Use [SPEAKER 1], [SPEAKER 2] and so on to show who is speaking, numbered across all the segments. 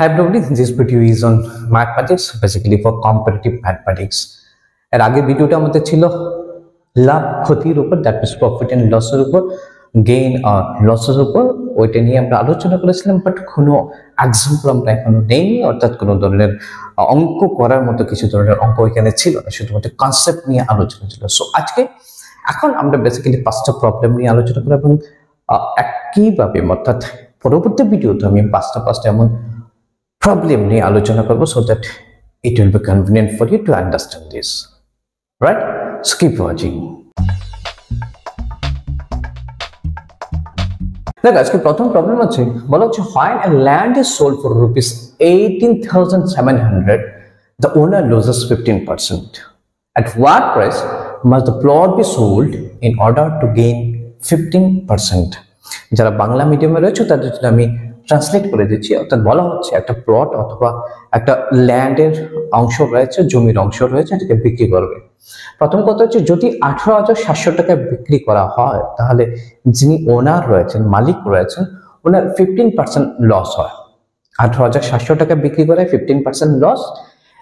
[SPEAKER 1] Hi everybody, this video is on mathematics, basically for competitive mathematics. এর আগের ভিডিওটা আমাদের ছিল লাভ ক্ষতির উপর, দ্যাট মিন্স প্রফিট এন্ড লসের উপর, গেইন আর লসের উপর। ওইটা নিয়ে আমরা আলোচনা করেছিলাম, বাট কোনো এক্সাম্পল আমরা এখনো নেইনি, অর্থাৎ কোনো ধরনের অঙ্ক করার মতো কিছু ধরনের অঙ্ক এখানে ছিল না, শুধুমাত্র কনসেপ্ট নিয়ে আলোচনা ছিল। সো এখন আমরা বেসিক্যালি 5টা প্রবলেম নিয়ে আলোচনা করব এবং একইভাবে অর্থাৎ পরবর্তী ভিডিওতে আমি 5টা এমন problem নিয়ে আলোচনা করব, so that it will be convenient for you to understand this, right? So keep watching. দেখো আজকে প্রথম প্রবলেম আছে, বলা হচ্ছে when a land is sold for rupees 18,700 the owner loses 15%. At what price must the plot be sold in order to gain 15%? যারা বাংলা মিডিয়ামে রয়েছে তাদের জন্য আমি ট্রান্সলেট করে দিচ্ছি। অর্থাৎ বলা হচ্ছে একটা প্লট অথবা একটা ল্যান্ডের অংশ রয়েছে, জমির অংশ রয়েছে, এটাকে বিক্রি করবে। প্রথম কথা হচ্ছে যদি 18,700 টাকায় বিক্রি করা হয় তাহলে যিনি ওনার রয়েছেন, মালিক রয়েছেন, ওনার 15% লস হয়। 18,700 টাকায় বিক্রি করে 15% লস।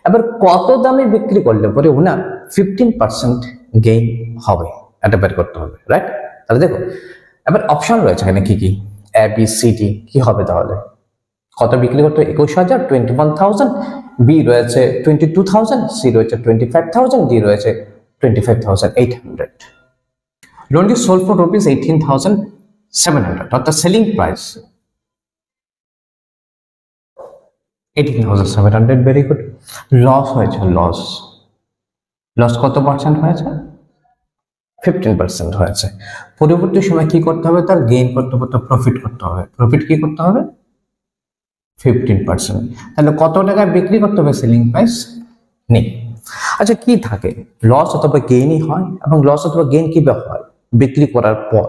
[SPEAKER 1] এবার কত দামে বিক্রি করলে পরে ওনার 15% গেইন হবে, এটা বের করতে হবে, রাইট? তাহলে দেখো এবার অপশন রয়েছে এখানে কি কি, A B C D, কি হবে তাহলে? কত বিক্রি করতে? 21,000, 21,000, B রয়েছে 22,000, C রয়েছে 25,000, D রয়েছে 25,800. Loan is sold for rupees 18,700, অর্থাৎ selling price 18,700, very good. Loss হয়েছে, লস কত পার্সেন্ট হয়েছে? 15% হয়েছে। পরবর্তী সময় কি করতে হবে? তার গেইন করতে হবে, তার প্রফিট করতে হবে। প্রফিট কি করতে হবে? 15%। তাহলে কত টাকায় বিক্রি করতে হবে? সেলিং প্রাইস নেই। আচ্ছা কি থাকে? লস অথবা গেইনই হয়, এবং লস অথবা গেইন কিভাবে হয়? বিক্রি করার পর।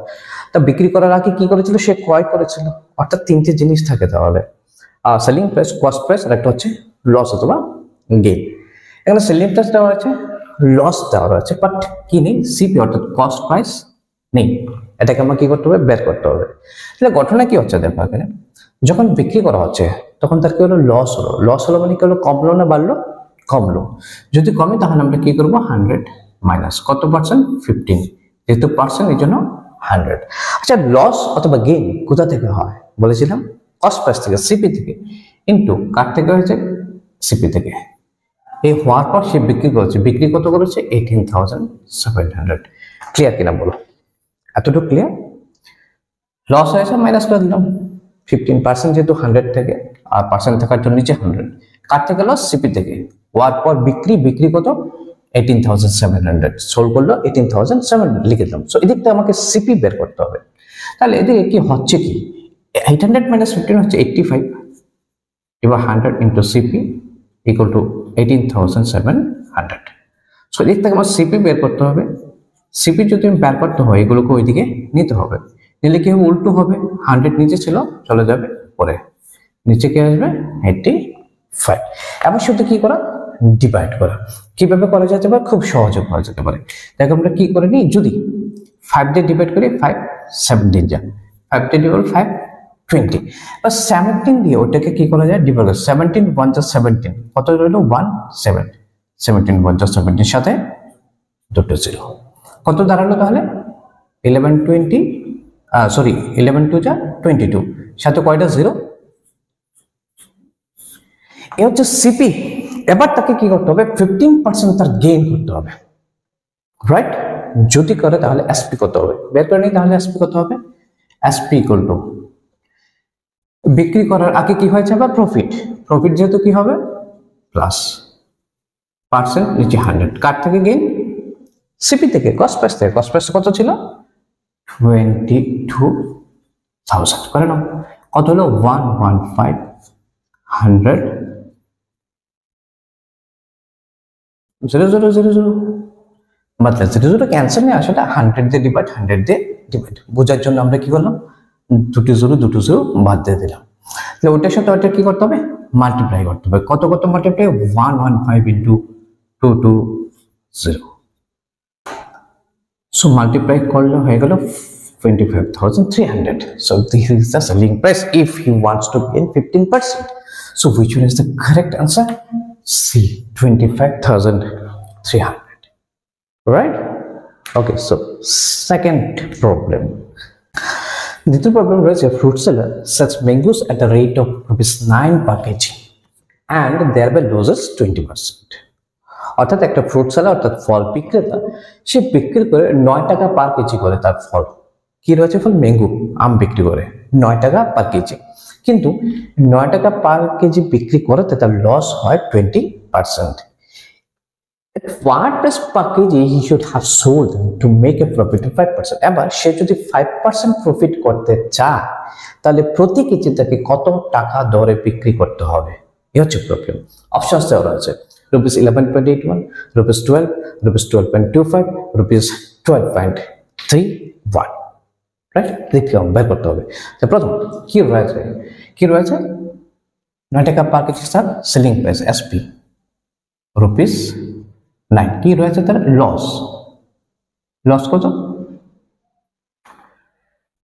[SPEAKER 1] তা বিক্রি করার আগে কি করেছিল? সে ক্রয় করেছিল। অর্থাৎ 3টে জিনিস থাকে তাহলে, সেলিং প্রাইস, কস্ট প্রাইস, আর একটা হচ্ছে লস অথবা গেইন। এখানে সেলিং প্রাইস দেওয়া আছে, লস দেওয়া রয়েছে, বাট কি নেই? সিপি অর্থাৎ কস্ট প্রাইস নেই। এটাকে আমার কি করতে হবে? বের করতে হবে। তাহলে ঘটনা কি হচ্ছে দেখো এখানে, যখন বিক্রি করা হচ্ছে তখন তার কি হলো? লস হলো। লস হলো মানে কি হলো? কমলো না বাড়লো? কমলো। যদি কমে তাহলে আমরা কি করবো? 100 মাইনাস কত পার্সেন্ট? 15, যেহেতু পার্সেন্ট এই জন্য 100। আচ্ছা লস অথবা গেইন কোথা থেকে হয়? বলেছিলাম কস্ট প্রাইস থেকে, সিপি থেকে, ইন্টু কার থেকে হয়েছে? সিপি থেকে। এই হওয়ার পর সে বিক্রি করেছে, বিক্রি কত করেছে? 18,700। ক্লিয়ার কিনা বলো? এতটুকু ক্লিয়ার? লস হয়েছে, মাইনাস করে দিলাম 15%, যেহেতু 100 থেকে, আর পার্সেন্ট থাকার জন্য নিচে 100। কার থেকে লস? সিপি থেকে। হওয়ার পর বিক্রি কত? 18,700। সোল করলো 18,700, লিখে দিলাম। সো এদিকটা আমাকে সিপি বের করতে হবে। তাহলে এদিকে কি হচ্ছে? কি 800 মাইনাস 15 হচ্ছে 85, এবার 100 into CP equal to 18,700। So এদিক থেকে আমার সিপি বের করতে হবে। সিপি যদি আমি বের করতে হয় এগুলোকে ওইদিকে নিতে হবে, নিলে কি হবে? উল্টো হবে। 100 নিচে ছিল, চলে যাবে পরে, নিচে কি আসবে? 85। এবার শুধু কি করা? ডিভাইড করা। কিভাবে করা যেতে পারে? খুব সহজে করা যেতে পারে। দেখো আমরা কি করে নিই, যদি 5 দিয়ে ডিভাইড করি, 5 17 যায়, 5 দিয়ে ডিভাইড 5 20, বা 17 দিয়ে ওটাকে কি করা যায়? ডিভাইড করা। 17 1 যা 17, কত রইল? 17, 17 1 যা 17, সাথে দুটো 0, কত দাঁড়ালো তাহলে? 11 2 যা 22, সাথে কয়টা 0? এ হচ্ছে সিপি। এবার তাকে কি করতে হবে? 15% তার গেইন করতে হবে, রাইট? যদি করে তাহলে এসপি কত হবে? বের করে নিই তাহলে এসপি কত হবে? এসপি ইকুয়াল টু বিক্রি করার আগে কি হয়েছে? আবার প্রফিট যেহেতু কি হবে? প্লাস পার্সেন্ট, নিচে 100। কার থেকে গেইন? সিপি থেকে, কস্ট প্রাইস থেকে। কস্ট প্রাইস কত ছিল? 22,000। করে নাও, কত হলো? 115 100 0 मतलब 0 ক্যান্সেল নেই, আসলে 100 দিয়ে ডিভাইড, 100 দিয়ে ডিভাইড বোঝার জন্য আমরা কি করলাম? দুটো জিরো বাদ দিয়ে দিলাম। তাহলে ওটার সাথে ওটা কি করতে হবে? মাল্টিপ্লাই করতে হবে। কত মাল্টিপ্লাই? 115 ইন্টু 220। সো মাল্টিপ্লাই করলে হয়ে গেল 25,300. So this is the selling price if he wants to gain 15%. So which one is the correct answer? C, 25,300. Right? Okay, so second problem. দ্বিতীয় প্রবলেম রয়েছে, fruit seller sells mangoes at the rate of ₹9 per kg and thereby loses 20%. অর্থাৎ একটা fruit seller অর্থাৎ ফল বিক্রেতা সে বিক্রি করে 9 টাকা পার KG করে তার ফল, কি রয়েছে ফল, ম্যাঙ্গো, আম বিক্রি করে 9 টাকা পার কেজি, কিন্তু 9 টাকা পার কেজি বিক্রি করতে তার লস হয় 20%. At what price per kg he should have sold to make a profit of 5%? এবার সে যদি 5% প্রফিট করতে চায় তাহলে প্রতি কেজি তাকে কত টাকা দরে বিক্রি করতে হবে, এই হচ্ছে প্রবলেম। অপশনস দেওয়া রয়েছে ₹11.81, ₹12, ₹12.25, ₹12.31, রাইট? দেখতে বের করতে হবে। তো প্রথম কি রয়েছে 9 টাকা পার কেজি তার সেলিং প্রাইস এসপি, ₹9, কি রয়েছে তার লস কত,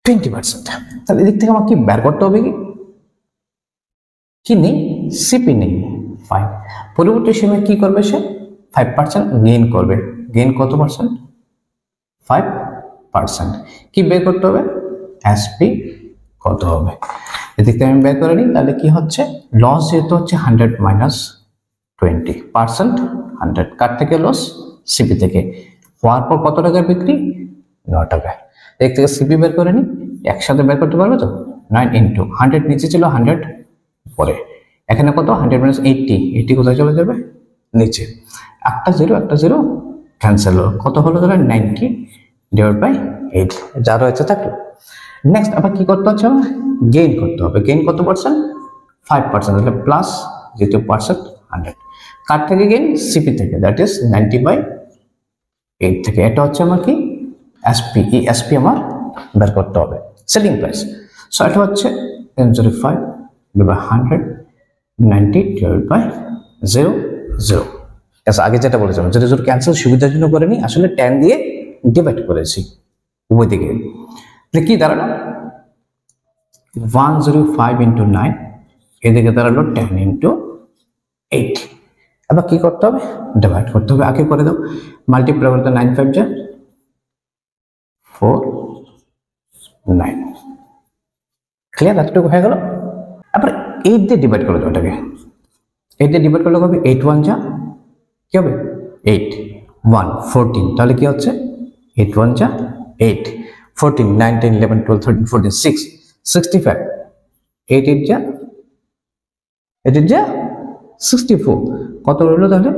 [SPEAKER 1] 20%। তাহলে এদিক থেকে আমার কি বের করতে হবে, কি নেই, সিপি নেই 5, পরবর্তী সময় কি করবে সে 5% গেইন করবে, গেইন কত পার্সেন্ট, 5%। কি বের করতে হবে, এসপি কত হবে, এদিক থেকে আমি বের করে নিই। তাহলে কি হচ্ছে, লস যেহেতু হচ্ছে 100 মাইনাস 20%, 100 কার থেকে লস, সিপি থেকে, হওয়ার পর কত টাকায় বিক্রি, 9 টাকায়। এদিক থেকে সিপি বের করে নিই, একসাথে বের করতে পারবে তো, 9 ইন্টু 100 নিচে ছিল 100 পরে, এখানে কত 100 মাইনাস 80 কোথায় চলে যাবে, নিচে, একটা জিরো ক্যান্সেল হলো, কত হলো তাহলে 90 ডিভাইড বাই 8, যা রয়েছে থাকলো। নেক্সট আবার কি করতে হচ্ছে, আমার গেইন করতে হবে, গেইন কত পার্সেন্ট, 5%, তাহলে প্লাস যেহেতু পার্সেন্ট 100, কার থেকে গেইন, সিপি থেকে, দ্যাট ইজ 90/8 থেকে। এটা হচ্ছে আমার কি এসপি, এই এসপি আমার বের করতে হবে, সেলিং প্রাইস। সো এটা হচ্ছে 05 ডিভাইড 100, 90 ডিভাইড বাই 0, আগে যেটা বলেছিলাম 0 ক্যান্সেল সুবিধার জন্য করে নি, আসলে 10 দিয়ে ডিভাইড করেছি উভয় দিকে, কি দাঁড়ালো 105 ইন্টু 9, এদিকে দাঁড়ালো 10 ইন্টু 8। আবার কি করতে হবে, ডিভাইড করতে হবে, আগে করে দাও, মাল্টিপ্লাই করতে 9 5 যা 4 9, ক্লিয়ার, এতটুকু হয়ে গেল। আবার 8 দিয়ে ডিভাইড করে দাও, এটাকে 8 দিয়ে ডিভাইড করলে হবে 8 1 যা কি হবে 8 1 14, তাহলে কি হচ্ছে 8 1 যা 8, 14 9 10 11 12 13 14 6 65, 8 8 যা 64, কত রইলো তাহলে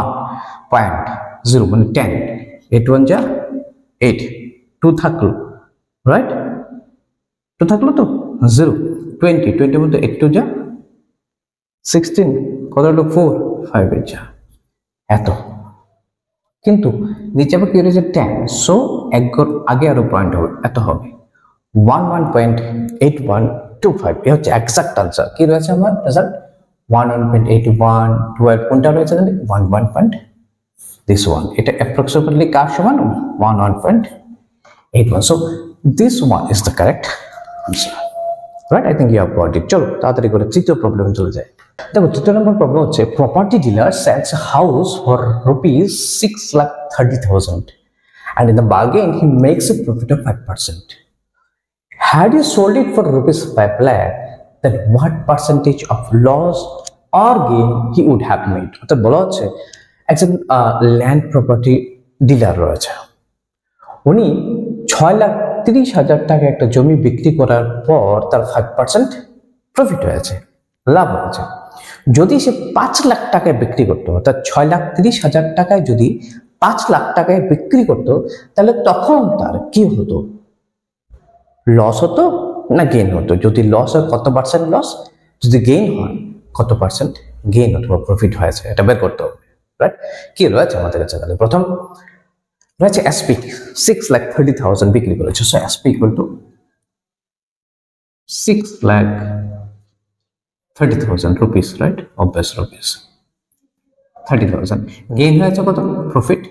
[SPEAKER 1] 1.0 মানে 10, 8 1 যা 8, 2 থাকলো, রাইট, 2 থাকলো তো 0, 20 মধ্যে 8 2 যা 16, কত হলো 4 5 8 যা এত, কিন্তু নিচে আবার কি রয়েছে 10, সো এক ঘর আগে আরো পয়েন্ট হবে, এত হবে 11.8125, এ হচ্ছে এক্সাক্ট আনসার। কি রয়েছে আমার রেজাল্ট 11.81 12, কোনটা রয়েছে তাহলে 11. this one, এটা approximately কার সমান 11.81, so this one is the correct answer, right? I think you have got it. চলো তাড়াতাড়ি করে তৃতীয় প্রবলেমে চলে যাই। দেখো তৃতীয় নম্বর প্রবলেম হচ্ছে, property dealer sells a house for ₹6,30,000 and in the bargain he makes a profit of 5%. Had he sold it for ₹5 lakh, then what percentage of loss or gain he would have made? অর্থাৎ বলা হচ্ছে একজন land property dealer রয়েছে, উনি 6,30,000 টাকা একটা জমি বিক্রি করার পর তার 5% প্রফিট হয়েছে, লাভ হয়েছে। যদি সে 5 লাখ টাকায় বিক্রি করতো, অর্থাৎ 6,30,000 টাকায় যদি 5 লাখ টাকায় বিক্রি করতো, তাহলে তখন তার কি হতো, লস হতো না গেইন হতো? যদি লস হয় কত পার্সেন্ট লস, যদি গেইন হয় কত পার্সেন্ট গেইন অথবা প্রফিট হয়েছে, এটা বের করতে হবে, রাইট? কি রয়েছে আমাদের কাছে, তাহলে প্রথম রয়েছে এসপি 6,30,000 বিক্রি করেছে, so SP equal to 6,30,000 rupees, right, obvious rupees 30,000, gain হয়েছে কত, প্রফিট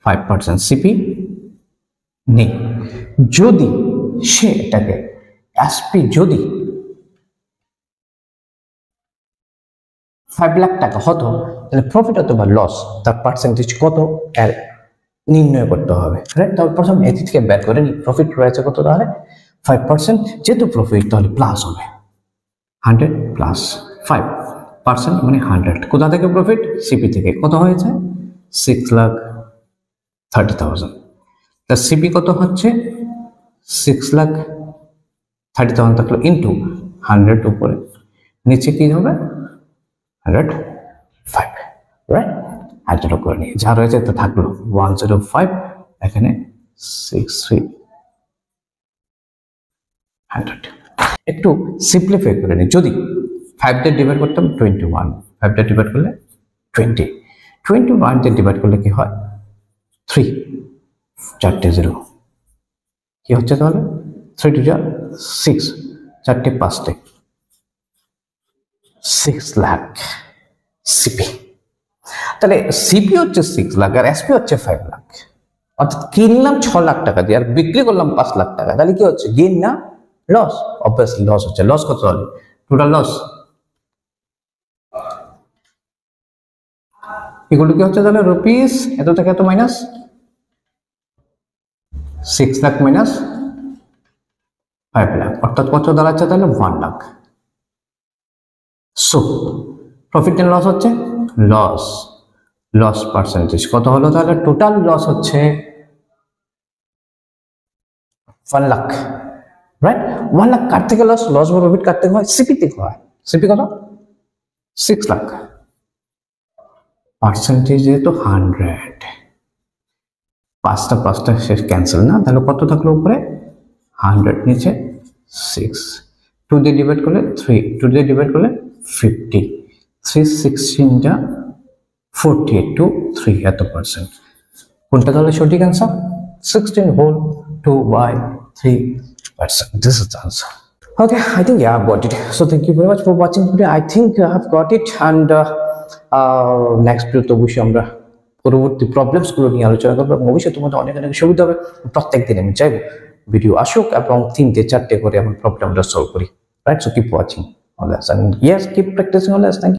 [SPEAKER 1] 5%, সিপি নেই। যদি সে এটাকে এসপি যদি 5 লাখ টাকা হতো, তাহলে প্রফিট অথবা লস তার পার্সেন্টেজ কত এর নির্ণয় করতে হবে, রাইট? তাহলে প্রথম এটি থেকে বের করে নি প্রফিট রয়েছে কত, তাহলে 5%, যেহেতু প্রফিট তাহলে প্লাস হবে 100 প্লাস 5% মানে 100। কোথা থেকে প্রফিট? সিপি থেকে। কত হয়েছে? 6,30,000। তা সিপি কত হচ্ছে? 6,30,000 থাকলো ইন্টু 100 উপরে, নিচে কি হবে? 105, রাইট? 100 করে নিয়ে যা রয়েছে তো থাকলো 105, এখানে 6300। একটু সিম্পলিফাই করে নিই, যদি 5 দিয়ে ডিভাইড করতাম 21, 5 দিয়ে ডিভাইড করলে 20, 21 দিয়ে ডিভাইড করলে কি হয়? 3, 4টে 0 কি হচ্ছে তাহলে? 3 2 6, 4টে 5টে 6 লাখ সিপি। তাহলে সিপি হচ্ছে 6 লাখ আর এসপি হচ্ছে 5 লাখ, অর্থাৎ কিনলাম 6 লাখ টাকা দিয়ে আর বিক্রি করলাম 5 লাখ টাকা, তাহলে কি হচ্ছে? গেইন না লস? অবভিয়াসলি লস হচ্ছে। লস কত হলে? টোটাল লস এগুলো কি হচ্ছে তাহলে? রুপিস এত থেকে এত মাইনাস 6 লাখ মাইনাস 5 লাখ, অর্থাৎ কত দাঁড়াচ্ছে তাহলে? 1 lakh. So profit and loss হচ্ছে লস, লস পার্সেন্টেজ কত হলো তাহলে? টোটাল লস হচ্ছে 1 লাখ, রাইট? 1 লাখ কার থেকে লস? লস বা প্রফিট কার থেকে হয়? সিপি থেকে হয়। সিপি কত? 6 লাখ। পার্সেন্টেজ যেহেতু 100, পাঁচটা শেষ ক্যান্সেল না, তাহলে কত থাকলো উপরে? 100, নিচে 6, 2 দিয়ে ডিভাইড করলে 3, 2 দিয়ে ডিভাইড করলে 50, 3 16 48 টু 3 এত পার্সেন্ট। কোনটা তাহলে সঠিক answer? 16 whole 2/3%. This is the answer. Okay, I think yeah, I've got it. So thank you very much for watching today. I think I've got it, and next video তো অবশ্যই আমরা পরবর্তী problems গুলো নিয়ে আলোচনা করবো এবং অবশ্যই তোমাদের অনেক অনেক সুবিধা হবে। প্রত্যেক দিন আমি চাইবো ভিডিও আসুক এবং 3টে 4টে করে আমরা প্রবলেমটা সলভ করি, right? So keep watching all this and yes, keep practicing all this. Thank you.